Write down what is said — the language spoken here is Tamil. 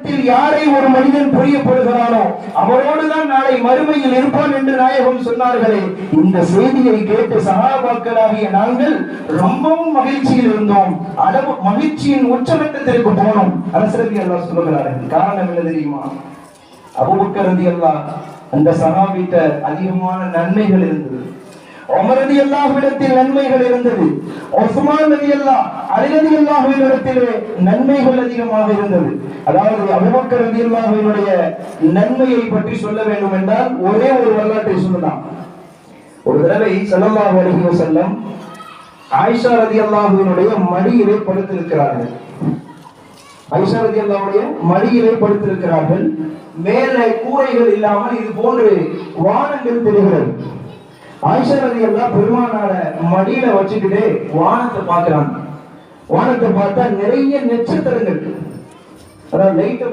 உலகத்தில் யாரை ஒரு மனிதன் புரியப்படுகிறானோ அவரோடுதான் நாளை மறுமையில் இருப்பான் என்று நாயகம் சொன்னார்களே. இந்த செய்தியை கேட்டு சஹாபாக்களாகிய நாங்கள் ரொம்பவும் மகிழ்ச்சியில் இருந்தோம். அளவு மகிழ்ச்சியின் உச்சகட்டத்திற்கு போனோம். அரசரதி அல்லாஹ் சொல்லுகிறார்கள். காரணம் என்ன தெரியுமா? அபூபக்கர் ரலியல்லாஹு அந்த சஹாபிட்ட அதிகமான நன்மைகள் இருந்தது. உமர் ரலியல்லாஹுவிடத்தில் நன்மைகள் இருந்தது. உஸ்மான் ரலியல்லாஹு அலி ரலியல்லாஹுவிடத்திலே நன்மைகள் அதிகமாக இருந்தது. அதாவது அபூபக்கர் ரலியல்லாஹுவினுடைய நன்மையை பற்றி சொல்ல வேண்டும் என்றால் ஒரே ஒரு வரலாற்றை சொல்லலாம். ஒரு தடவை ஸல்லல்லாஹு அலைஹி வஸல்லம் ஆயிஷா ரலியல்லாஹுவினுடைய மடியிலே படுத்திருக்கிறார்கள். ஆயிஷா ரலியல்லாஹுடைய மடியிலே படுத்திருக்கிறார்கள். மேலே கூரைகள் இல்லாமல் இது போன்று வானங்கள் தெரிகிறது. ஆயிஷா ரலியல்லாஹு பெருமானார மடியில வச்சுக்கிட்டு வானத்தை பார்க்கிறாங்க. வானத்தை பார்த்தா நிறைய நட்சத்திரங்கள், அதாவது லைட்